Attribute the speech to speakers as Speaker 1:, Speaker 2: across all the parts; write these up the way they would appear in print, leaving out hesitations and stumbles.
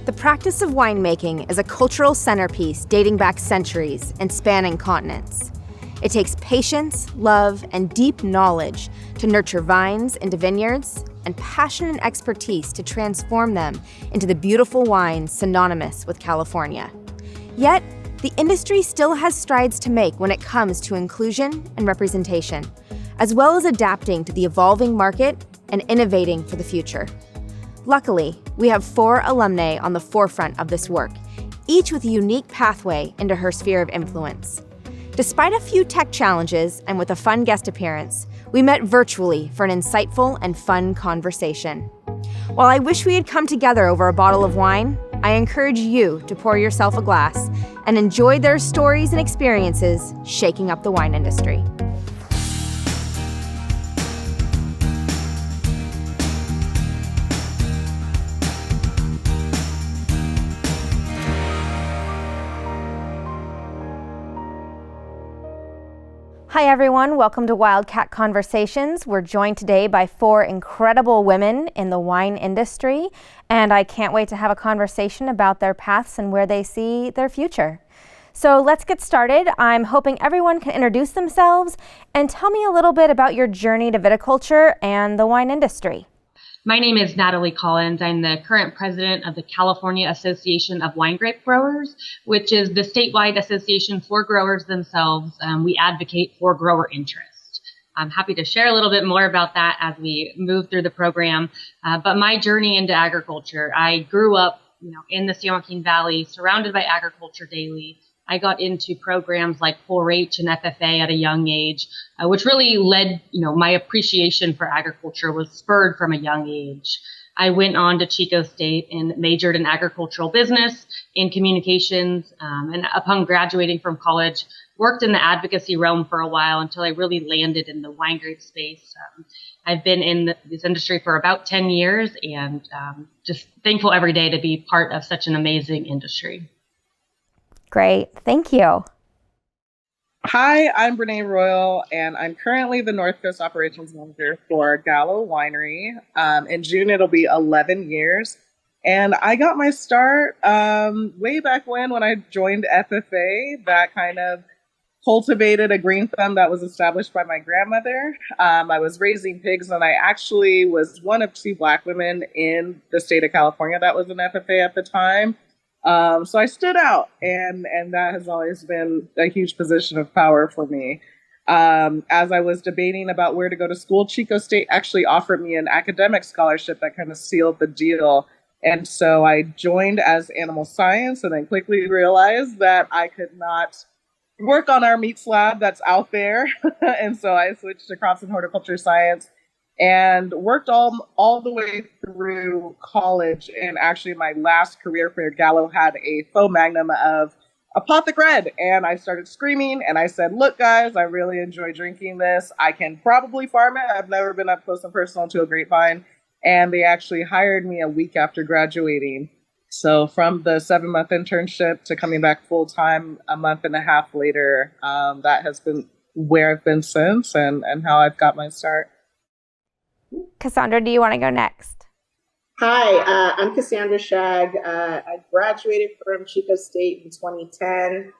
Speaker 1: The practice of winemaking is a cultural centerpiece dating back centuries and spanning continents. It takes patience, love, and deep knowledge to nurture vines into vineyards, and passion and expertise to transform them into the beautiful wines synonymous with California. Yet, the industry still has strides to make when it comes to inclusion and representation, as well as adapting to the evolving market and innovating for the future. Luckily, we have 4 alumnae on the forefront of this work, each with a unique pathway into her sphere of influence. Despite a few tech challenges and with a fun guest appearance, we met virtually for an insightful and fun conversation. While I wish we had come together over a bottle of wine, I encourage you to pour yourself a glass and enjoy their stories and experiences shaking up the wine industry. Hi everyone, welcome to Wildcat Conversations. We're joined today by 4 incredible women in the wine industry, and I can't wait to have a conversation about their paths and where they see their future. So let's get started. I'm hoping everyone can introduce themselves and tell me a little bit about your journey to viticulture and the wine industry.
Speaker 2: My name is Natalie Collins. I'm the current president of the California Association of Wine Grape Growers, which is the statewide association for growers themselves. We advocate for grower interest. I'm happy to share a little bit more about that as we move through the program. But my journey into agriculture, I grew up, in the San Joaquin Valley, surrounded by agriculture daily. I got into programs like 4-H and FFA at a young age, which really led, my appreciation for agriculture was spurred from a young age. I went on to Chico State and majored in agricultural business, in communications, and upon graduating from college, worked in the advocacy realm for a while until I really landed in the wine grape space. I've been in this industry for about 10 years and just thankful every day to be part of such an amazing industry.
Speaker 1: Great, thank you.
Speaker 3: Hi, I'm Brene Royal, and I'm currently the North Coast Operations Manager for Gallo Winery. In June, it'll be 11 years. And I got my start way back when I joined FFA, that kind of cultivated a green thumb that was established by my grandmother. I was raising pigs, and I actually was one of 2 Black women in the state of California that was an FFA at the time. So I stood out, and that has always been a huge position of power for me. As I was debating about where to go to school, Chico State actually offered me an academic scholarship that kind of sealed the deal. And so I joined as animal science, and then quickly realized that I could not work on our meats lab that's out there. And so I switched to crops and horticulture science and worked all the way through college. And actually my last career fair, Gallo had a faux magnum of Apothic Red. And I started screaming and I said, look guys, I really enjoy drinking this. I can probably farm it. I've never been up close and personal to a grapevine. And they actually hired me a week after graduating. So from the 7-month internship to coming back full time a month and a half later, that has been where I've been since and how I've got my start.
Speaker 1: Cassandra, do you want to go next?
Speaker 4: Hi, I'm Cassandra Shagg. I graduated from Chico State in 2010,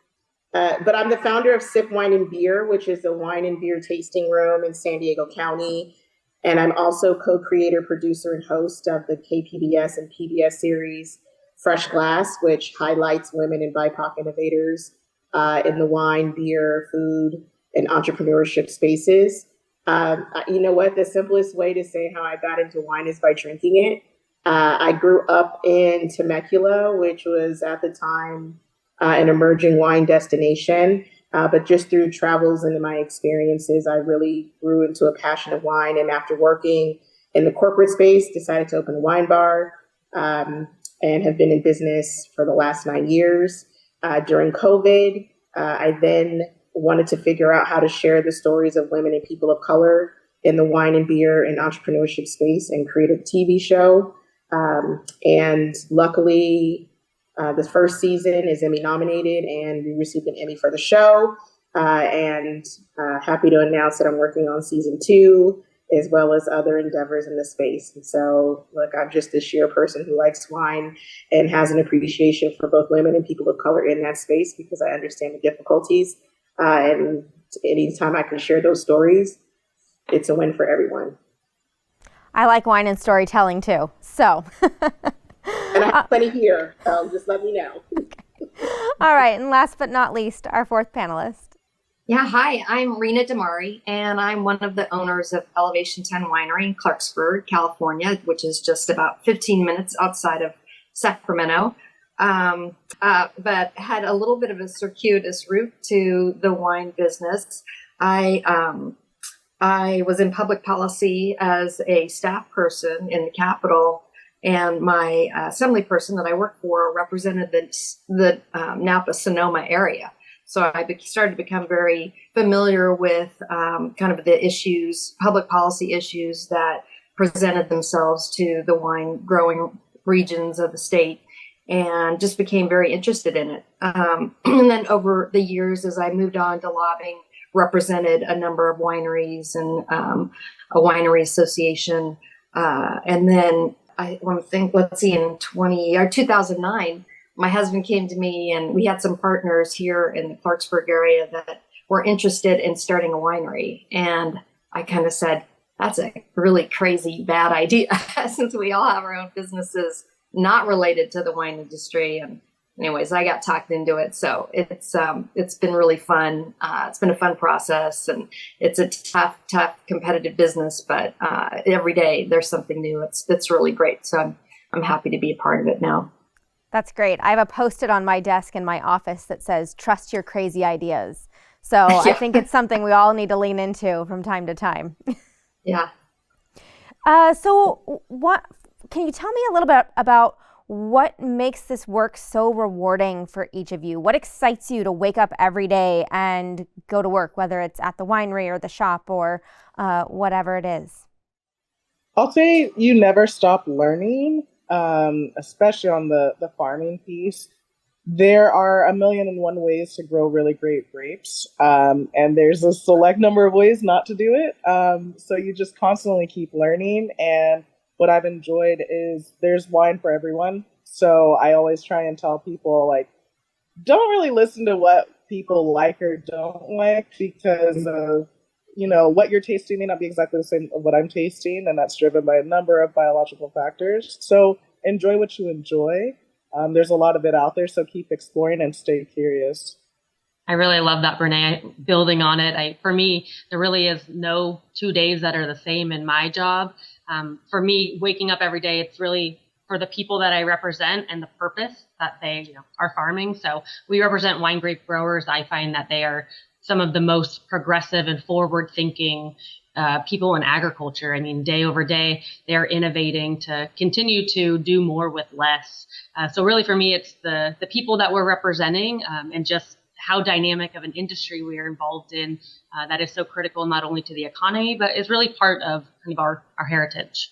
Speaker 4: but I'm the founder of Sip Wine and Beer, which is a wine and beer tasting room in San Diego County. And I'm also co-creator, producer, and host of the KPBS and PBS series Fresh Glass, which highlights women and BIPOC innovators in the wine, beer, food, and entrepreneurship spaces. You know what? The simplest way to say how I got into wine is by drinking it. I grew up in Temecula, which was at the time an emerging wine destination. But just through travels and my experiences, I really grew into a passion of wine. And after working in the corporate space, decided to open a wine bar and have been in business for the last 9 years. During COVID, I then wanted to figure out how to share the stories of women and people of color in the wine and beer and entrepreneurship space and create a TV show. And luckily, the first season is Emmy nominated and we received an Emmy for the show. And happy to announce that I'm working on season 2 as well as other endeavors in the space. And so, look, I'm just a sheer person who likes wine and has an appreciation for both women and people of color in that space because I understand the difficulties. And anytime I can share those stories, it's a win for everyone.
Speaker 1: I like wine and storytelling too. So.
Speaker 4: And I have plenty here, so just let me know.
Speaker 1: All right, and last but not least, our fourth panelist.
Speaker 5: Yeah, hi, I'm Rena Damari, and I'm one of the owners of Elevation 10 Winery in Clarksburg, California, which is just about 15 minutes outside of Sacramento. But had a little bit of a circuitous route to the wine business. I was in public policy as a staff person in the Capitol, and my assembly person that I worked for represented the Napa Sonoma area. So I started to become very familiar with kind of the issues, public policy issues that presented themselves to the wine growing regions of the state, and just became very interested in it. And then over the years, as I moved on to lobbying, represented a number of wineries and a winery association. And then I want to think, let's see, in 2009, my husband came to me and we had some partners here in the Clarksburg area that were interested in starting a winery. And I kind of said, that's a really crazy, bad idea since we all have our own businesses not related to the wine industry. And anyways, I got talked into it. So it's been really fun. It's been a fun process, and it's a tough competitive business, but every day there's something new. It's really great. So I'm happy to be a part of it now.
Speaker 1: That's great. I have a Post-it on my desk in my office that says, trust your crazy ideas. So yeah. I think it's something we all need to lean into from time to time.
Speaker 5: Yeah.
Speaker 1: So what can you tell me a little bit about what makes this work so rewarding for each of you? What excites you to wake up every day and go to work, whether it's at the winery or the shop or whatever it is?
Speaker 3: I'll say you never stop learning. Especially on the farming piece. There are 1,000,001 ways to grow really great grapes, and there's a select number of ways not to do it. So you just constantly keep learning, and what I've enjoyed is there's wine for everyone. So I always try and tell people, like, don't really listen to what people like or don't like, because what you're tasting may not be exactly the same of what I'm tasting, and that's driven by a number of biological factors. So enjoy what you enjoy. There's a lot of it out there, so keep exploring and stay curious.
Speaker 2: I really love that, Brene. Building on it, for me, there really is no 2 days that are the same in my job. For me, waking up every day, it's really for the people that I represent and the purpose that they are farming. So we represent wine grape growers. I find that they are some of the most progressive and forward-thinking people in agriculture. I mean, day over day, they're innovating to continue to do more with less. So really, for me, it's the people that we're representing and just how dynamic of an industry we are involved in that is so critical not only to the economy, but is really part of kind of our heritage.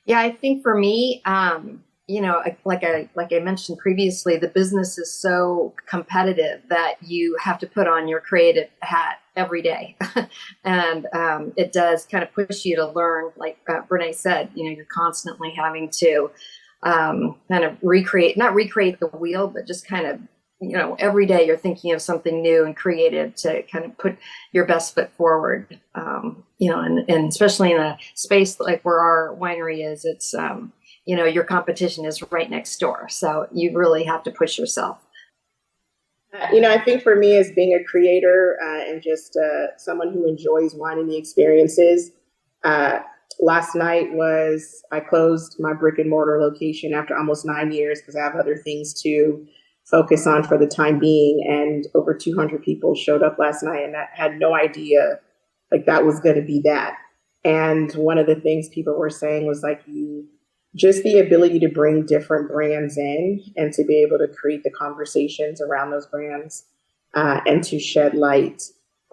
Speaker 5: Yeah, I think for me, like I mentioned previously, the business is so competitive that you have to put on your creative hat every day. And it does kind of push you to learn, like Brene said, you're constantly having to kind of not recreate the wheel, but just kind of, every day you're thinking of something new and creative to kind of put your best foot forward. And especially in a space like where our winery is, it's, your competition is right next door. So you really have to push yourself.
Speaker 4: I think for me, as being a creator and just someone who enjoys wine and the experiences, last night I closed my brick and mortar location after almost 9 years because I have other things to focus on for the time being. And over 200 people showed up last night, and I had no idea like that was going to be that. And one of the things people were saying was like, just the ability to bring different brands in and to be able to create the conversations around those brands and to shed light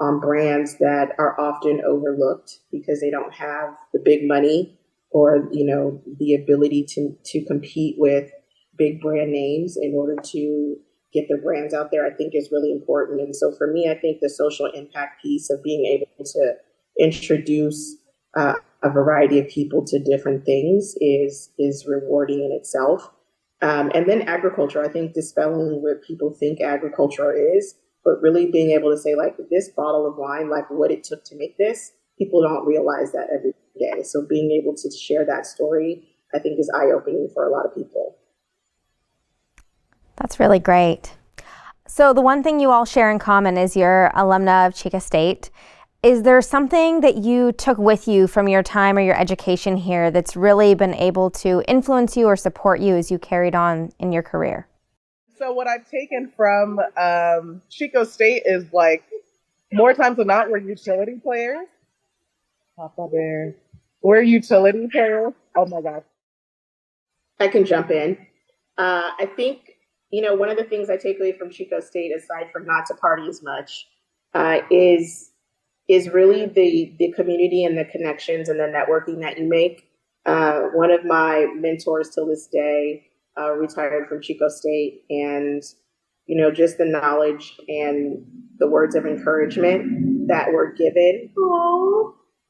Speaker 4: on brands that are often overlooked because they don't have the big money or, the ability to compete with big brand names in order to get their brands out there, I think is really important. And so for me, I think the social impact piece of being able to introduce a variety of people to different things is rewarding in itself. And then agriculture, I think dispelling what people think agriculture is, but really being able to say, like, this bottle of wine, like what it took to make this, people don't realize that every day. So being able to share that story, I think, is eye-opening for a lot of people.
Speaker 1: That's really great. So the one thing you all share in common is you're alumna of Chico State. Is there something that you took with you from your time or your education here that's really been able to influence you or support you as you carried on in your career?
Speaker 3: So what I've taken from Chico State is, like, more times than not, we're utility players. Papa Bear. We're utility players. Oh my gosh.
Speaker 4: I can jump in. I think, one of the things I take away from Chico State, aside from not to party as much, is really the community and the connections and the networking that you make. One of my mentors till this day retired from Chico State, and just the knowledge and the words of encouragement that were given,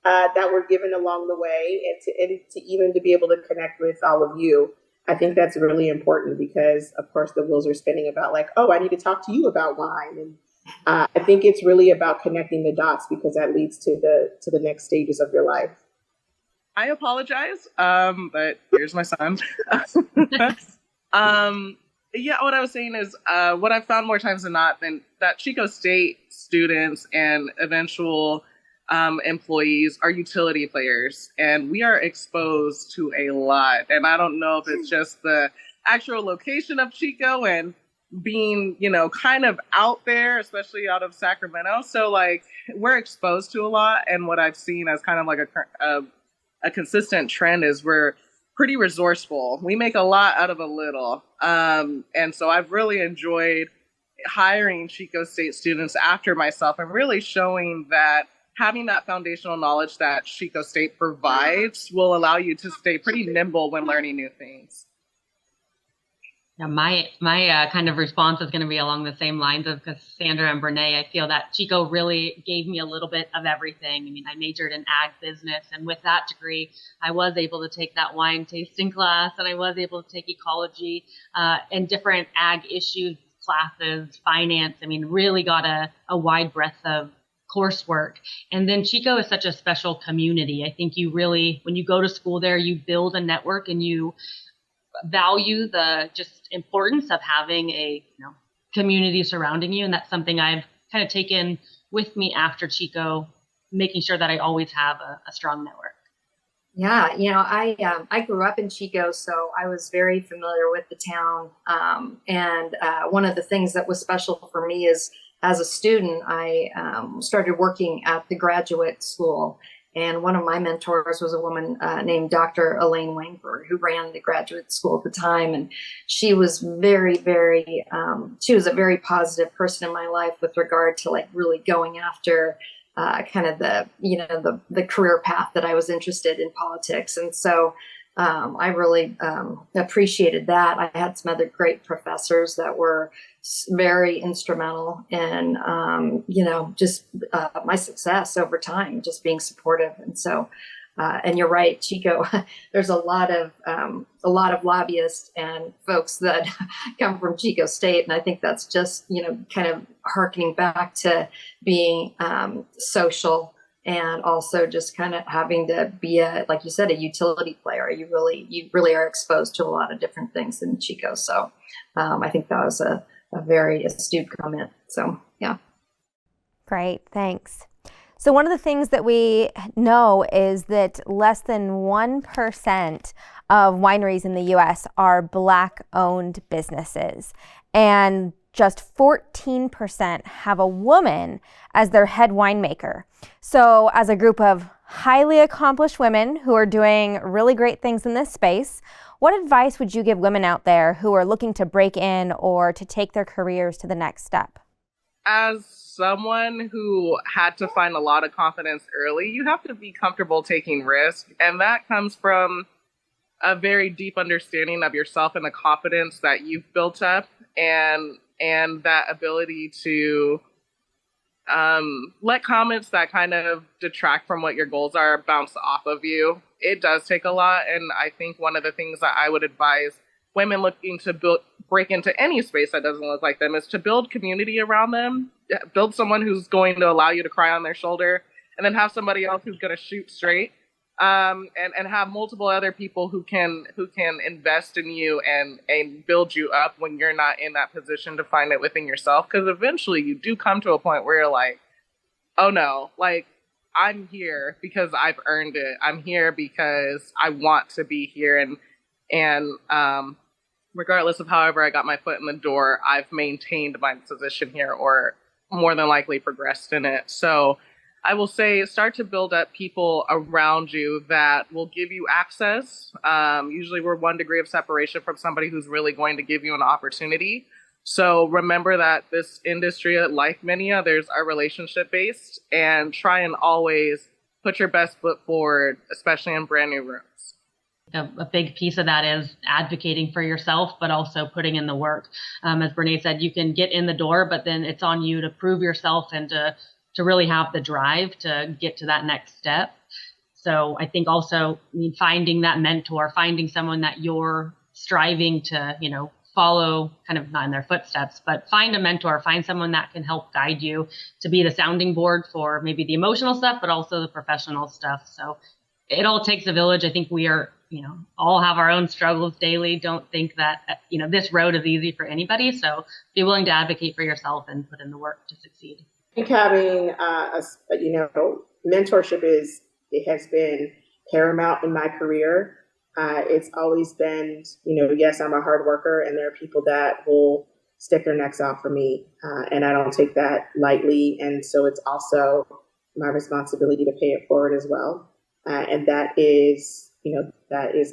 Speaker 4: along the way, and to even to be able to connect with all of you. I think that's really important because, of course, the wheels are spinning about, like, oh, I need to talk to you about wine. And I think it's really about connecting the dots, because that leads to the next stages of your life.
Speaker 3: I apologize, but here's my son. Yeah, what I was saying is what I've found more times than not, than that Chico State students and eventual employees are utility players, and we are exposed to a lot. And I don't know if it's just the actual location of Chico and being, kind of out there, especially out of Sacramento. So, like, we're exposed to a lot. And what I've seen as kind of like a consistent trend is we're pretty resourceful. We make a lot out of a little. And so I've really enjoyed hiring Chico State students after myself and really showing that having that foundational knowledge that Chico State provides will allow you to stay pretty nimble when learning new things.
Speaker 2: Yeah, my kind of response is going to be along the same lines of Cassandra and Brene. I feel that Chico really gave me a little bit of everything. I mean, I majored in ag business, and with that degree, I was able to take that wine tasting class, and I was able to take ecology and different ag issue classes, finance. I mean, really got a wide breadth of coursework. And then Chico is such a special community. I think you really, when you go to school there, you build a network and you value the just importance of having a community surrounding you. And that's something I've kind of taken with me after Chico, making sure that I always have a strong network.
Speaker 5: Yeah, I grew up in Chico, so I was very familiar with the town. And one of the things that was special for me is, as a student, I started working at the graduate school. And one of my mentors was a woman named Dr. Elaine Wangberg, who ran the graduate school at the time. And she was very, very, she was a very positive person in my life with regard to, like, really going after kind of the career path that I was interested in, politics. And so I really appreciated that. I had some other great professors that were very instrumental in, just my success over time, just being supportive. And so, and you're right, Chico, there's a lot of lobbyists and folks that come from Chico State. And I think that's just, kind of harkening back to being social, and also just kind of having to be like you said, a utility player. You really are exposed to a lot of different things in Chico. So I think that was a very astute comment. So, yeah.
Speaker 1: Great, thanks. So one of the things that we know is that less than 1% of wineries in the U.S. are Black-owned businesses, and just 14% have a woman as their head winemaker. So as a group of highly accomplished women who are doing really great things in this space, what advice would you give women out there who are looking to break in or to take their careers to the next step?
Speaker 3: As someone who had to find a lot of confidence early, you have to be comfortable taking risks. And that comes from a very deep understanding of yourself and the confidence that you've built up, and that ability to let comments that kind of detract from what your goals are bounce off of you. It does take a lot. And I think one of the things that I would advise women looking to break into any space that doesn't look like them is to build community around them, build someone who's going to allow you to cry on their shoulder, and then have somebody else who's going to shoot straight. And have multiple other people who can invest in you and build you up when you're not in that position to find it within yourself. Because eventually you do come to a point where you're like, oh no, like I'm here because I've earned it. I'm here because I want to be here. And regardless of however I got my foot in the door, I've maintained my position here or more than likely progressed in it. So I will say start to build up people around you that will give you access. Usually we're 1 degree of separation from somebody who's really going to give you an opportunity. So remember that this industry, like many others, are relationship based, and try and always put your best foot forward, especially in brand new rooms.
Speaker 2: A big piece of that is advocating for yourself, but also putting in the work. As Brene said, you can get in the door, but then it's on you to prove yourself and to really have the drive to get to that next step. So I think also, finding that mentor, finding someone that you're striving to, follow, kind of not in their footsteps, but find a mentor, find someone that can help guide you to be the sounding board for maybe the emotional stuff, but also the professional stuff. So it all takes a village. I think we are, all have our own struggles daily. Don't think that, this road is easy for anybody. So be willing to advocate for yourself and put in the work to succeed.
Speaker 4: I think having, mentorship has been paramount in my career. It's always been, yes, I'm a hard worker, and there are people that will stick their necks out for me, and I don't take that lightly. And so it's also my responsibility to pay it forward as well. And that is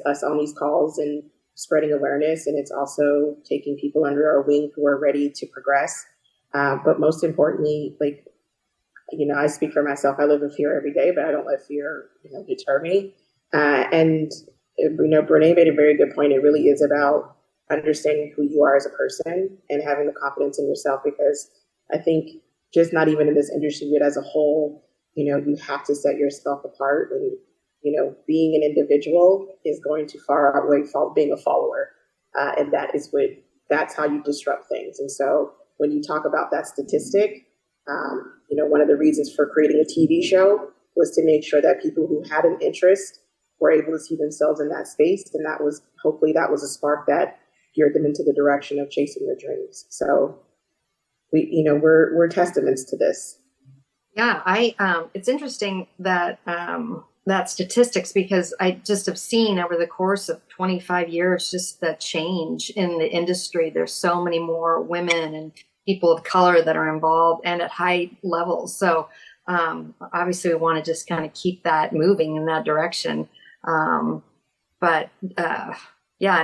Speaker 4: us on these calls and spreading awareness. And it's also taking people under our wing who are ready to progress. But most importantly, I speak for myself. I live in fear every day, but I don't let fear, deter me. And Brene made a very good point. It really is about understanding who you are as a person and having the confidence in yourself, because I think just not even in this industry, but as a whole, you have to set yourself apart. And, being an individual is going to far outweigh being a follower. And that's how you disrupt things. And so when you talk about that statistic, one of the reasons for creating a TV show was to make sure that people who had an interest were able to see themselves in that space. And hopefully that was a spark that geared them into the direction of chasing their dreams. So we're testaments to this.
Speaker 5: Yeah, it's interesting that that statistics, because I just have seen over the course of 25 years just the change in the industry. There's so many more women and people of color that are involved and at high levels. So obviously we want to just kind of keep that moving in that direction. And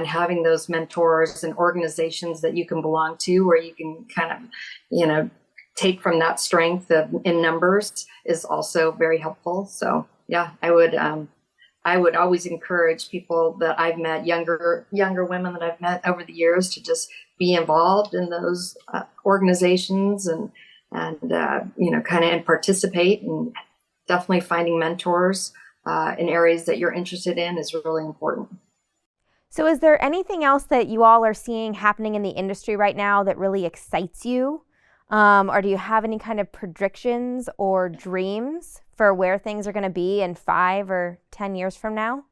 Speaker 5: having those mentors and organizations that you can belong to, where you can kind of, take from that strength in numbers, is also very helpful. So yeah, I would always encourage people that I've met, younger women that I've met over the years, to just be involved in those organizations and participate, and definitely finding mentors in areas that you're interested in is really important.
Speaker 1: So is there anything else that you all are seeing happening in the industry right now that really excites you? Or do you have any kind of predictions or dreams for where things are going to be in 5 or 10 years from now?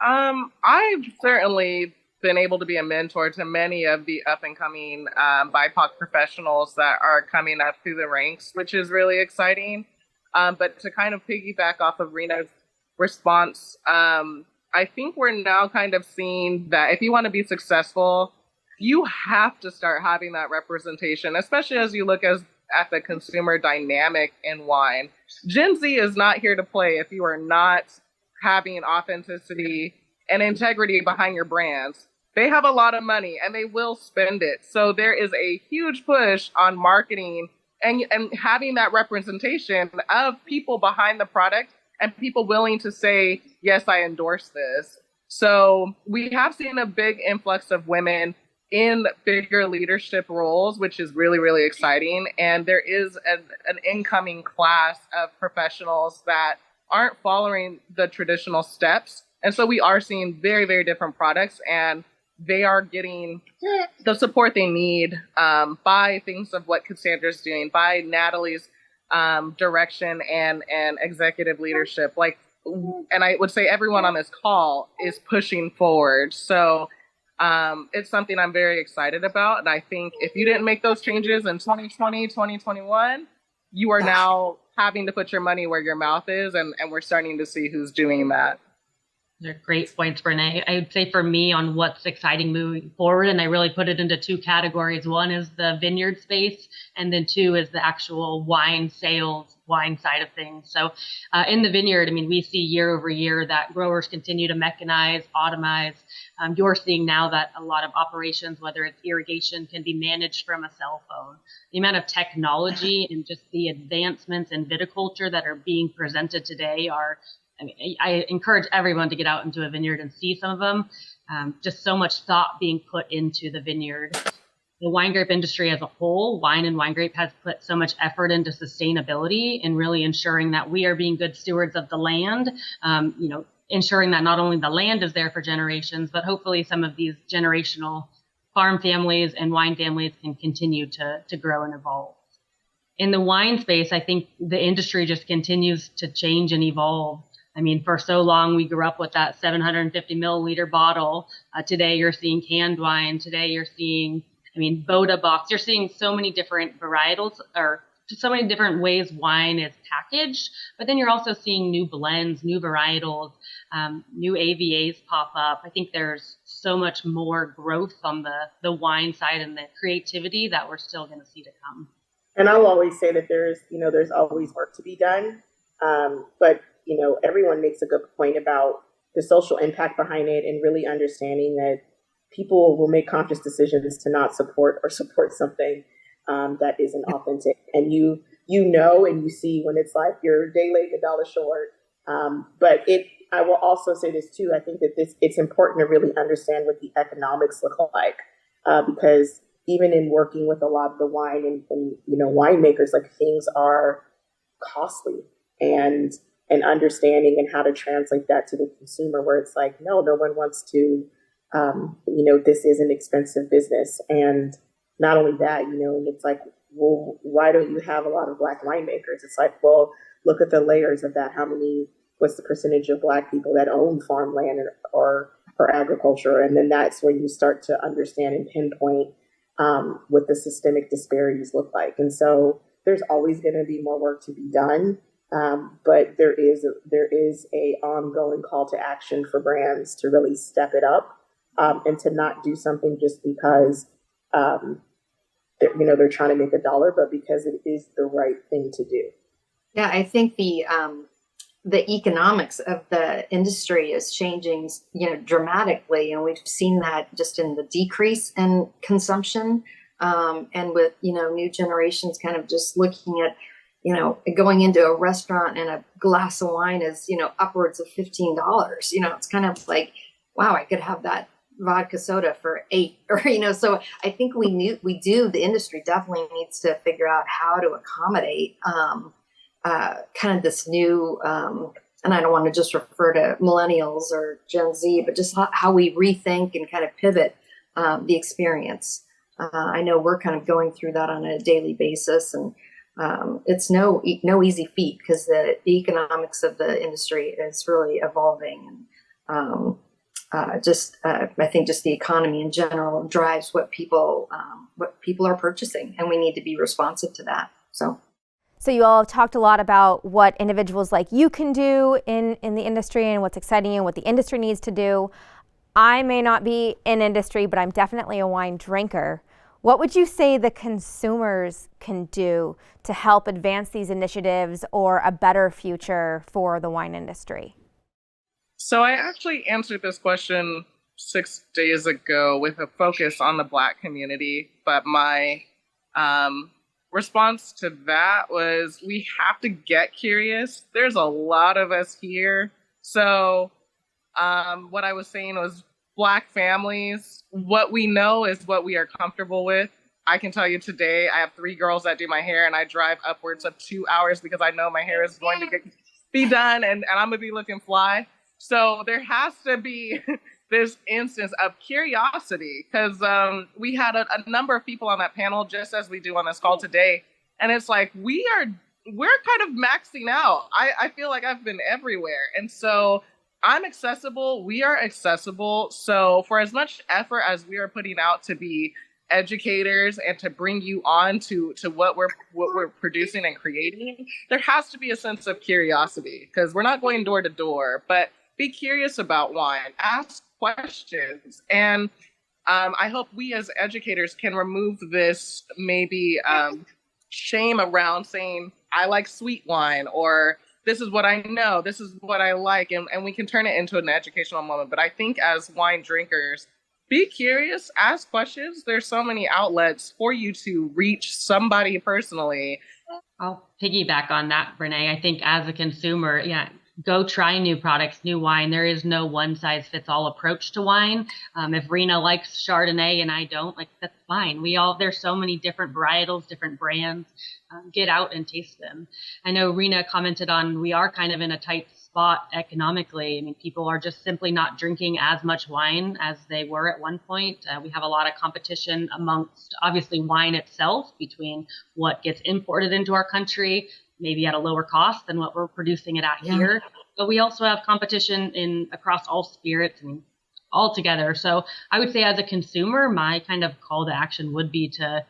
Speaker 3: I've certainly been able to be a mentor to many of the up-and-coming BIPOC professionals that are coming up through the ranks, which is really exciting. But to kind of piggyback off of Rena's response, I think we're now kind of seeing that if you want to be successful, you have to start having that representation, especially as you look at the consumer dynamic in wine. Gen Z is not here to play if you are not having authenticity and integrity behind your brands. They have a lot of money and they will spend it. So there is a huge push on marketing and having that representation of people behind the product and people willing to say, yes, I endorse this. So we have seen a big influx of women in bigger leadership roles, which is really, really exciting. And there is an incoming class of professionals that aren't following the traditional steps. And so we are seeing very, very different products, and they are getting the support they need by things of what Cassandra's doing, by Natalie's direction and executive leadership. Like, and I would say everyone on this call is pushing forward. So it's something I'm very excited about. And I think if you didn't make those changes in 2020, 2021, you are now having to put your money where your mouth is. And we're starting to see who's doing that.
Speaker 2: They're great points, Renee. I would say for me on what's exciting moving forward, and I really put it into two categories. One is the vineyard space, and then two is the actual wine sales, wine side of things. So in the vineyard, I mean, we see year over year that growers continue to mechanize, automize. You're seeing now that a lot of operations, whether it's irrigation, can be managed from a cell phone. The amount of technology and just the advancements in viticulture that are being presented today are, I mean, I encourage everyone to get out into a vineyard and see some of them. Just so much thought being put into the vineyard. The wine grape industry as a whole, wine and wine grape, has put so much effort into sustainability and really ensuring that we are being good stewards of the land, ensuring that not only the land is there for generations, but hopefully some of these generational farm families and wine families can continue to grow and evolve. In the wine space, I think the industry just continues to change and evolve. I mean, for so long, we grew up with that 750 milliliter bottle. Today, you're seeing canned wine. Today, you're seeing, Boda box. You're seeing so many different varietals, or so many different ways wine is packaged. But then you're also seeing new blends, new varietals, new AVAs pop up. I think there's so much more growth on the wine side and the creativity that we're still going to see to come.
Speaker 4: And I'll always say that there's always work to be done. But everyone makes a good point about the social impact behind it, and really understanding that people will make conscious decisions to not support something that isn't authentic. And and you see when it's like you're a day late, $1 short. But I will also say this too. I think that it's important to really understand what the economics look like, because even in working with a lot of the wine and winemakers, like, things are costly, and understanding and how to translate that to the consumer, where it's like, no one wants to, this is an expensive business. And not only that, it's like, well, why don't you have a lot of Black winemakers? It's like, well, look at the layers of that. What's the percentage of Black people that own farmland or agriculture? And then that's when you start to understand and pinpoint what the systemic disparities look like. And so there's always going to be more work to be done. But there is a ongoing call to action for brands to really step it up, and to not do something just because they're trying to make $1, but because it is the right thing to do.
Speaker 5: Yeah, I think the economics of the industry is changing, dramatically, and we've seen that just in the decrease in consumption, and with new generations kind of just looking at, going into a restaurant and a glass of wine is, upwards of $15. It's kind of like, wow, I could have that vodka soda for $8, or, so I think the industry definitely needs to figure out how to accommodate, kind of this new, and I don't want to just refer to millennials or Gen Z, but just how we rethink and kind of pivot, the experience. I know we're kind of going through that on a daily basis, and it's no easy feat, because the economics of the industry is really evolving, and I think just the economy in general drives what people are purchasing, and we need to be responsive to that.
Speaker 1: So you all have talked a lot about what individuals like you can do in the industry, and what's exciting and what the industry needs to do. I may not be in industry, but I'm definitely a wine drinker. What would you say the consumers can do to help advance these initiatives or a better future for the wine industry?
Speaker 3: So I actually answered this question 6 days ago with a focus on the Black community, but my response to that was, we have to get curious. There's a lot of us here. So what I was saying was, Black families, what we know is what we are comfortable with. I can tell you today, I have 3 girls that do my hair, and I drive upwards of 2 hours because I know my hair is going to be done, and I'm going to be looking fly. So there has to be this instance of curiosity, because we had a number of people on that panel, just as we do on this call today. And it's like, we're kind of maxing out. I feel like I've been everywhere. And so I'm accessible. We are accessible. So for as much effort as we are putting out to be educators and to bring you on to what we're producing and creating, there has to be a sense of curiosity, because we're not going door to door, but be curious about wine, ask questions. And I hope we as educators can remove this maybe shame around saying, I like sweet wine, or this is what I know, this is what I like, and we can turn it into an educational moment. But I think as wine drinkers, be curious, ask questions. There's so many outlets for you to reach somebody personally.
Speaker 2: I'll piggyback on that, Renee. I think as a consumer, go try new products, new wine. There is no one size fits all approach to wine. If Rena likes Chardonnay and I don't, that's fine. There's so many different varietals, different brands. Get out and taste them. I know Rena commented on, we are kind of in a tight spot economically. I mean, people are just simply not drinking as much wine as they were at one point. We have a lot of competition amongst, obviously, wine itself, between what gets imported into our country, maybe at a lower cost than what we're producing it at here. But we also have competition across all spirits and all together. So I would say as a consumer, my kind of call to action would be to,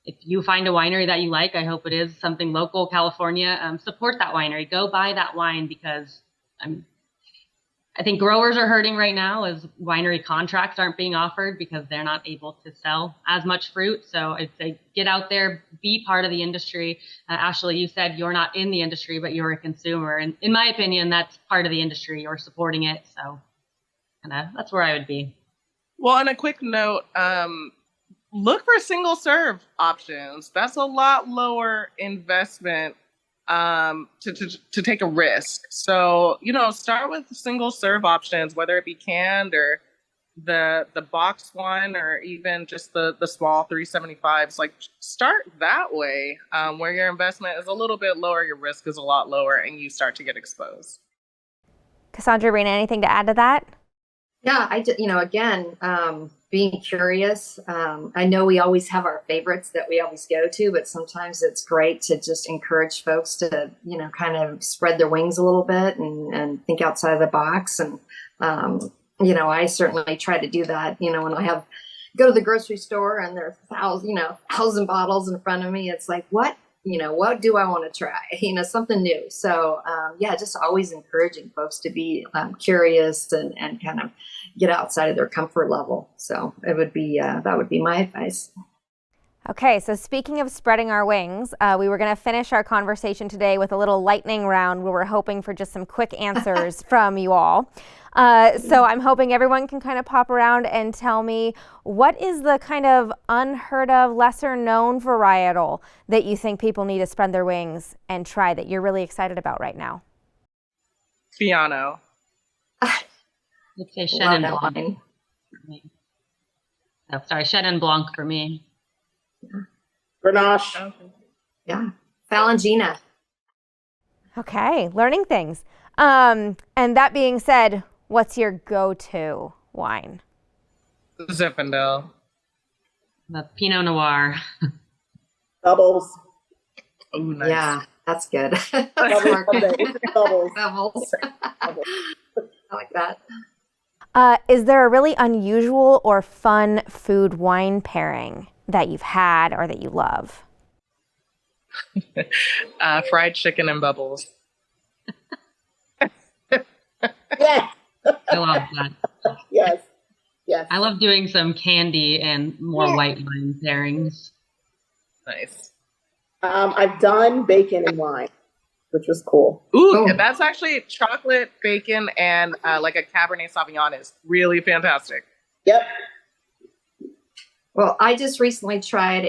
Speaker 2: if you find a winery that you like, I hope it is something local, California, support that winery. Go buy that wine, because I think growers are hurting right now as winery contracts aren't being offered because they're not able to sell as much fruit. So I'd say get out there, be part of the industry. Ashley, you said you're not in the industry, but you're a consumer. And in my opinion, that's part of the industry. You're supporting it. So that's where I would be.
Speaker 3: Well, on a quick note, look for single serve options. That's a lot lower investment to take a risk. So, start with single serve options, whether it be canned or the box one, or even just the small 375s. Start that way, where your investment is a little bit lower, your risk is a lot lower, and you start to get exposed.
Speaker 1: Cassandra, Rena, anything to add to that?
Speaker 5: Yeah, again, being curious. I know we always have our favorites that we always go to, but sometimes it's great to just encourage folks to, kind of spread their wings a little bit and think outside of the box. And, I certainly try to do that, when I go to the grocery store and there are 1,000 bottles in front of me. It's like, what do I want to try? Something new. So, just always encouraging folks to be curious and kind of get outside of their comfort level. So it would be, that would be my advice.
Speaker 1: Okay, so speaking of spreading our wings, we were going to finish our conversation today with a little lightning round where we're hoping for just some quick answers from you all. So I'm hoping everyone can kind of pop around and tell me, what is the kind of unheard of, lesser known varietal that you think people need to spread their wings and try, that you're really excited about right now?
Speaker 3: Fiano.
Speaker 2: Let's say Chenin Blanc. Oh, sorry, Chenin Blanc for me.
Speaker 4: Grenache.
Speaker 3: Okay.
Speaker 5: Yeah. Falangina.
Speaker 1: Okay, learning things. And that being said, what's your go-to wine?
Speaker 3: Zinfandel.
Speaker 2: The Pinot Noir.
Speaker 4: Bubbles.
Speaker 3: Oh, nice.
Speaker 5: Yeah, that's good.
Speaker 4: Bubbles.
Speaker 5: Bubbles. I like that.
Speaker 1: Is there a really unusual or fun food wine pairing that you've had or that you love?
Speaker 3: Fried chicken and bubbles.
Speaker 4: Yeah.
Speaker 2: I love that.
Speaker 4: Yes.
Speaker 2: I love doing some candy and more white wine pairings.
Speaker 3: Nice.
Speaker 4: I've done bacon and wine, which was cool.
Speaker 3: Ooh, that's actually chocolate, bacon, and like a Cabernet Sauvignon is really fantastic.
Speaker 4: Yep.
Speaker 5: Well, I just recently tried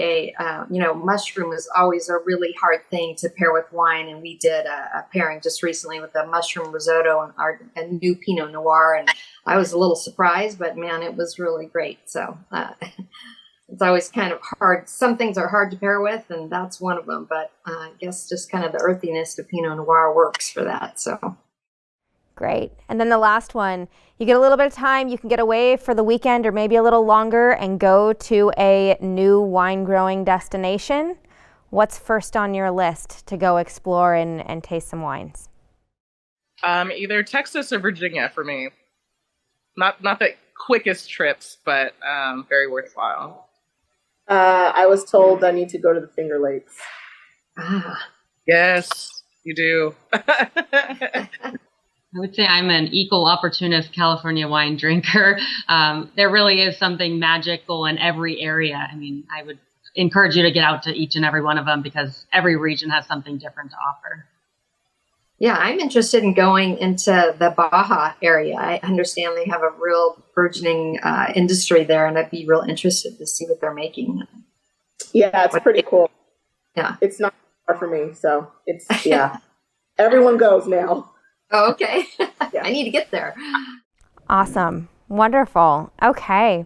Speaker 5: mushroom is always a really hard thing to pair with wine. And we did a pairing just recently with a mushroom risotto and a new Pinot Noir. And I was a little surprised, but man, it was really great. So it's always kind of hard. Some things are hard to pair with, and that's one of them. But I guess just kind of the earthiness of Pinot Noir works for that. So.
Speaker 1: Great. And then the last one, you get a little bit of time, you can get away for the weekend or maybe a little longer and go to a new wine growing destination. What's first on your list to go explore and taste some wines?
Speaker 3: Either Texas or Virginia for me. Not the quickest trips, but very worthwhile.
Speaker 4: I was told I need to go to the Finger Lakes.
Speaker 3: Yes, you do.
Speaker 2: I would say I'm an equal opportunist California wine drinker. There really is something magical in every area. I mean, I would encourage you to get out to each and every one of them because every region has something different to offer.
Speaker 5: Yeah, I'm interested in going into the Baja area. I understand they have a real burgeoning industry there, and I'd be real interested to see what they're making.
Speaker 4: Yeah, it's pretty cool.
Speaker 5: Yeah.
Speaker 4: It's not far for me, so it's, yeah. Everyone goes now.
Speaker 5: Oh, okay.
Speaker 4: Yeah.
Speaker 5: I need to get there.
Speaker 1: Awesome. Wonderful. Okay.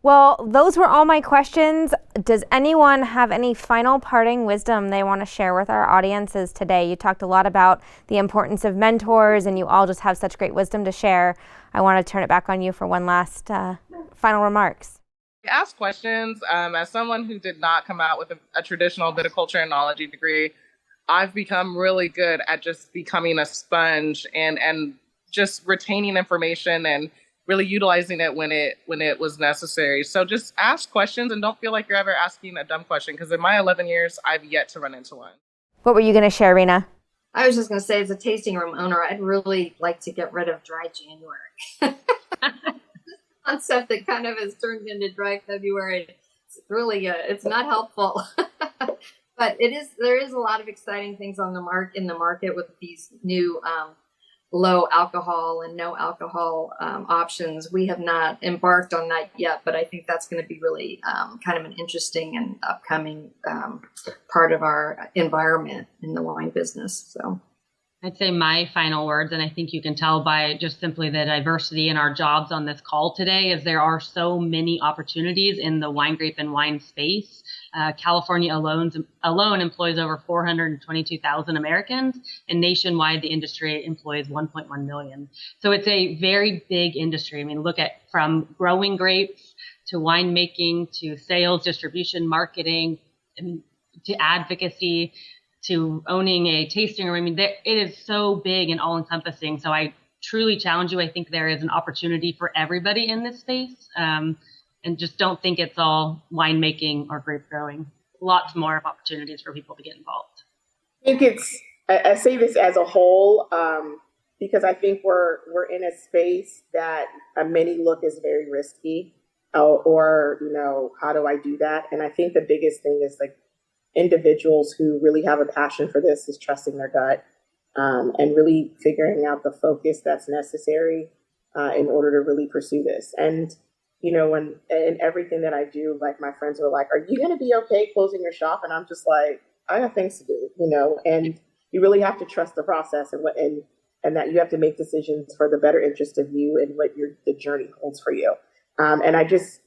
Speaker 1: Well, those were all my questions. Does anyone have any final parting wisdom they want to share with our audiences today? You talked a lot about the importance of mentors, and you all just have such great wisdom to share. I want to turn it back on you for one last final remarks.
Speaker 3: Ask questions. As someone who did not come out with a traditional viticulture and enology degree, I've become really good at just becoming a sponge and just retaining information and really utilizing it when it was necessary. So just ask questions and don't feel like you're ever asking a dumb question, because in my 11 years, I've yet to run into one.
Speaker 1: What were you going to share, Rena?
Speaker 5: I was just going to say, as a tasting room owner, I'd really like to get rid of dry January. Concept that kind of has turned into dry February. It's really, it's not helpful. But there is a lot of exciting things in the market with these new low alcohol and no alcohol options. We have not embarked on that yet, but I think that's going to be really kind of an interesting and upcoming part of our environment in the wine business. So
Speaker 2: I'd say my final words, and I think you can tell by just simply the diversity in our jobs on this call today, is there are so many opportunities in the wine grape and wine space. California alone employs over 422,000 Americans, and nationwide the industry employs 1.1 million. So it's a very big industry. I mean, look at from growing grapes to winemaking to sales, distribution, marketing, and to advocacy, to owning a tasting room. I mean, it is so big and all encompassing. So I truly challenge you. I think there is an opportunity for everybody in this space. And just don't think it's all winemaking or grape growing. Lots more of opportunities for people to get involved.
Speaker 4: I think I say this as a whole, because I think we're in a space that many look is very risky, or, how do I do that? And I think the biggest thing is like individuals who really have a passion for this is trusting their gut, and really figuring out the focus that's necessary in order to really pursue this. And when in everything that I do, like my friends are like, "Are you going to be okay closing your shop?" And I'm just like, "I have things to do," And you really have to trust the process and that you have to make decisions for the better interest of you and what the journey holds for you. And I just,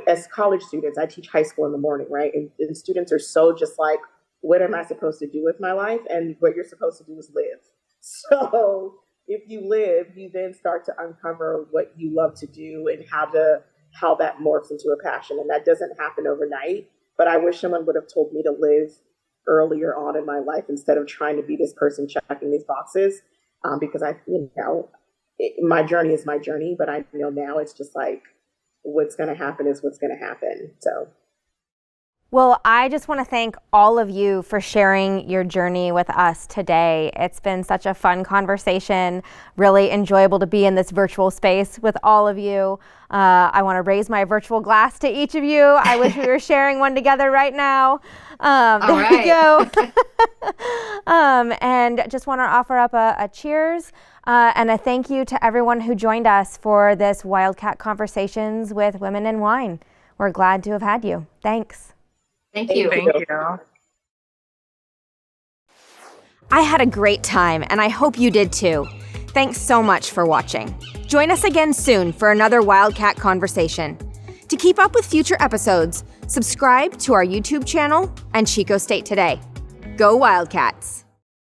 Speaker 4: as college students, I teach high school in the morning, right? And students are so just like, "What am I supposed to do with my life?" And what you're supposed to do is live. So if you live, you then start to uncover what you love to do and how that morphs into a passion. And that doesn't happen overnight, but I wish someone would have told me to live earlier on in my life instead of trying to be this person checking these boxes. Because my journey is my journey, but I know now it's just like, what's going to happen is what's going to happen. So.
Speaker 1: Well, I just want to thank all of you for sharing your journey with us today. It's been such a fun conversation, really enjoyable to be in this virtual space with all of you. I want to raise my virtual glass to each of you. I wish we were sharing one together right now. There we go. And just want to offer up a cheers and a thank you to everyone who joined us for this Wildcat Conversations with Women in Wine. We're glad to have had you. Thanks.
Speaker 5: Thank you.
Speaker 3: Thank you.
Speaker 1: I had a great time, and I hope you did too. Thanks so much for watching. Join us again soon for another Wildcat Conversation. To keep up with future episodes, subscribe to our YouTube channel and Chico State Today. Go Wildcats!